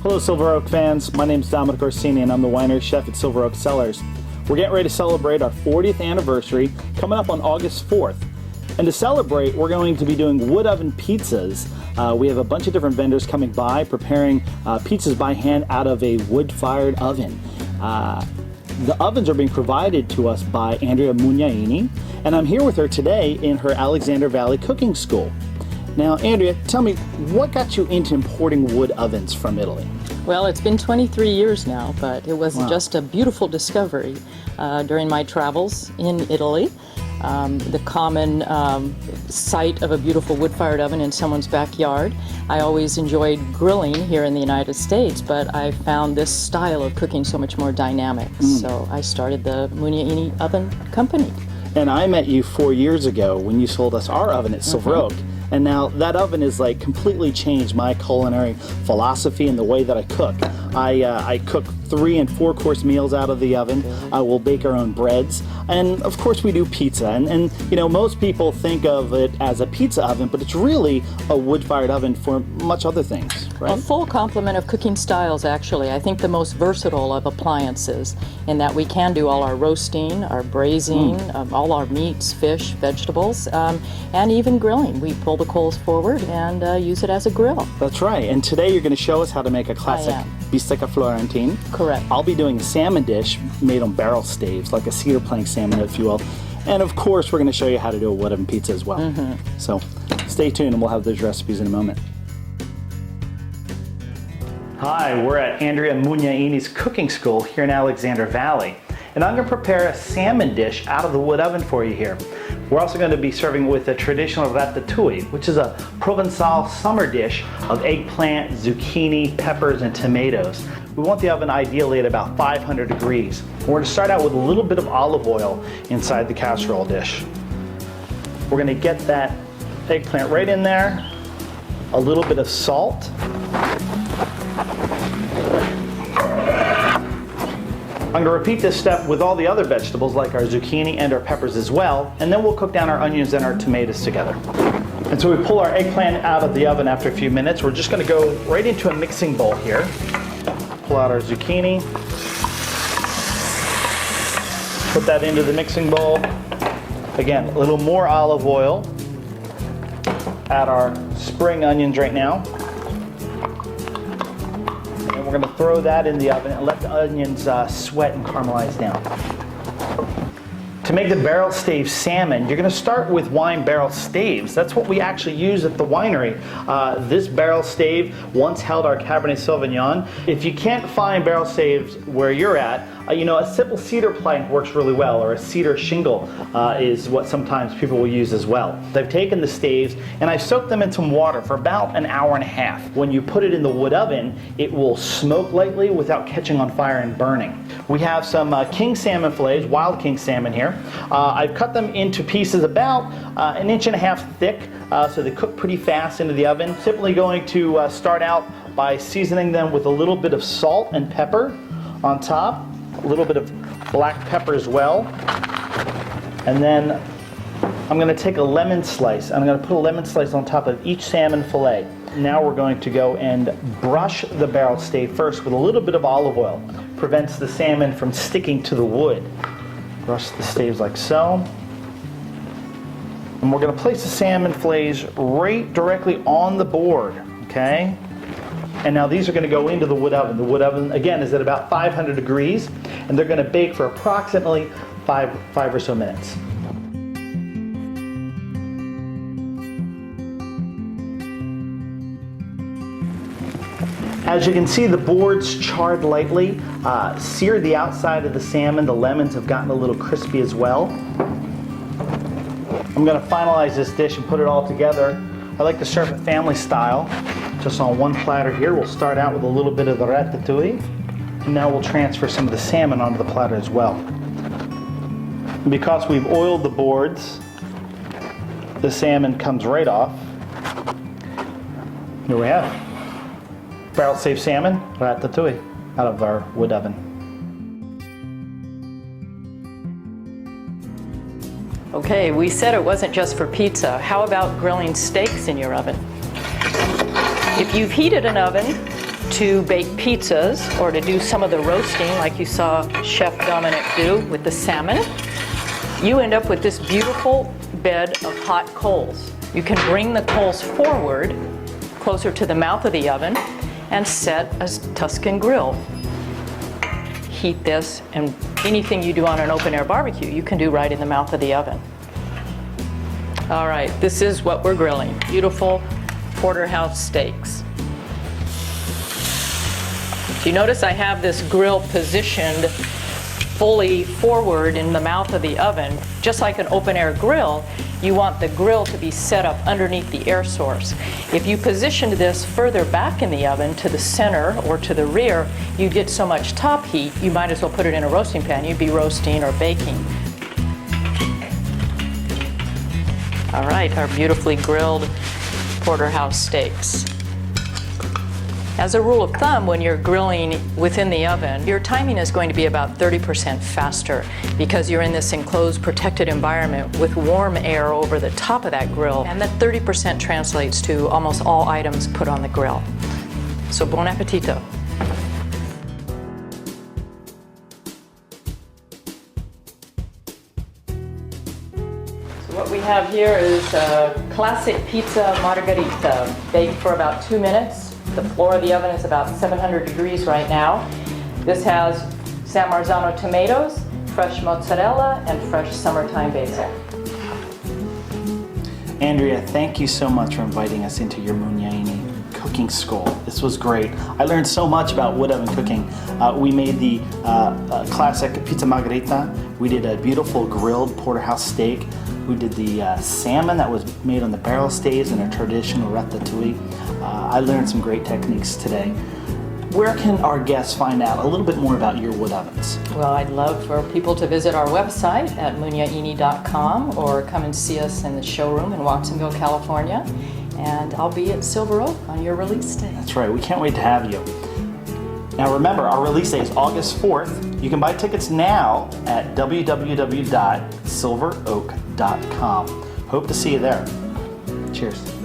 Hello Silver Oak fans, my name is Dominic Orsini and I'm the winery chef at Silver Oak Cellars. We're getting ready to celebrate our 40th anniversary coming up on August 4th. And to celebrate, we're going to be doing wood oven pizzas. We have a bunch of different vendors coming by preparing pizzas by hand out of a wood-fired oven. The ovens are being provided to us by Andrea Mugnaini, and I'm here with her today in her Alexander Valley cooking school. Now, Andrea, tell me, what got you into importing wood ovens from Italy? Well, it's been 23 years now, but it was just a beautiful discovery during my travels in Italy. The common sight of a beautiful wood-fired oven in someone's backyard. I always enjoyed grilling here in the United States, but I found this style of cooking so much more dynamic. So I started the Mugnaini Oven Company. And I met you 4 years ago when you sold us our oven at Silver Oak. And now that oven has like completely changed my culinary philosophy and the way that I cook. I cook 3- and 4-course meals out of the oven. I will bake our own breads. And of course we do pizza. And you know, most people think of it as a pizza oven, but it's really a wood-fired oven for much other things, right? A full complement of cooking styles, actually. I think the most versatile of appliances in that we can do all our roasting, our braising, all our meats, fish, vegetables, and even grilling. We pull the coals forward and use it as a grill. That's right. And today you're going to show us how to make a classic bistecca Florentine. Correct. I'll be doing a salmon dish made on barrel staves, like a cedar plank salmon, if you will. And of course, we're going to show you how to do a wood oven pizza as well. So stay tuned and we'll have those recipes in a moment. Hi, we're at Andrea Mugnaini's cooking school here in Alexander Valley. And I'm going to prepare a salmon dish out of the wood oven for you here. We're also going to be serving with a traditional ratatouille, which is a Provençal summer dish of eggplant, zucchini, peppers, and tomatoes. We want the oven ideally at about 500 degrees. We're going to start out with a little bit of olive oil inside the casserole dish. We're going to get that eggplant right in there, a little bit of salt. I'm going to repeat this step with all the other vegetables like our zucchini and our peppers as well, and then we'll cook down our onions and our tomatoes together. And so we pull our eggplant out of the oven after a few minutes. We're just going to go right into a mixing bowl here. Pull out our zucchini. Put that into the mixing bowl. Again, a little more olive oil. Add our spring onions right now. We're going to throw that in the oven and let the onions sweat and caramelize down. To make the barrel stave salmon, you're going to start with wine barrel staves. That's what we actually use at the winery. This barrel stave once held our Cabernet Sauvignon. If you can't find barrel staves where you're at, you know, a simple cedar plank works really well, or a cedar shingle is what sometimes people will use as well. I've taken the staves and I've soaked them in some water for about an hour and a half. When you put it in the wood oven, it will smoke lightly without catching on fire and burning. We have some king salmon fillets, wild king salmon here. I've cut them into pieces about 1.5 inches thick, so they cook pretty fast into the oven. Simply going to start out by seasoning them with a little bit of salt and pepper on top, a little bit of black pepper as well. And then I'm going to take a lemon slice. I'm going to put a lemon slice on top of each salmon fillet. Now we're going to go and brush the barrel stave first with a little bit of olive oil. Prevents the salmon from sticking to the wood. Brush the staves like so. And we're going to place the salmon fillets right directly on the board, okay? And now these are going to go into the wood oven. The wood oven, again, is at about 500 degrees, and they're going to bake for approximately five or so minutes. As you can see, the board's charred lightly. Seared the outside of the salmon. The lemons have gotten a little crispy as well. I'm going to finalize this dish and put it all together. I like to serve it family style, just on one platter here. We'll start out with a little bit of the ratatouille, and now we'll transfer some of the salmon onto the platter as well. And because we've oiled the boards, the salmon comes right off. Here we have it. Barrel stave salmon, ratatouille, out of our wood oven. Okay, we said it wasn't just for pizza. How about grilling steaks in your oven? If you've heated an oven to bake pizzas or to do some of the roasting like you saw Chef Dominic do with the salmon, you end up with this beautiful bed of hot coals. You can bring the coals forward, closer to the mouth of the oven, and set a Tuscan grill. Heat this, and anything you do on an open air barbecue, you can do right in the mouth of the oven. All right, this is what we're grilling. Beautiful Porterhouse Steaks. If you notice, I have this grill positioned fully forward in the mouth of the oven. Just like an open air grill, you want the grill to be set up underneath the air source. If you positioned this further back in the oven to the center or to the rear, you'd get so much top heat, you might as well put it in a roasting pan. You'd be roasting or baking. All right, our beautifully grilled Porterhouse steaks. As a rule of thumb, when you're grilling within the oven, your timing is going to be about 30% faster because you're in this enclosed, protected environment with warm air over the top of that grill. And that 30% translates to almost all items put on the grill. So bon appetito. So what we have here is a classic pizza margherita, baked for about 2 minutes. The floor of the oven is about 700 degrees right now. This has San Marzano tomatoes, fresh mozzarella, and fresh summertime basil. Andrea, thank you so much for inviting us into your Mugnaini cooking school. This was great. I learned so much about wood oven cooking. We made the classic pizza margherita. We did a beautiful grilled porterhouse steak. We did the salmon that was made on the barrel staves in a traditional ratatouille. I learned some great techniques today. Where can our guests find out a little bit more about your wood ovens? Well, I'd love for people to visit our website at mugnaini.com or come and see us in the showroom in Watsonville, California. And I'll be at Silver Oak on your release day. That's right, we can't wait to have you. Now remember, our release day is August 4th. You can buy tickets now at www.silveroak.com. Hope to see you there. Cheers.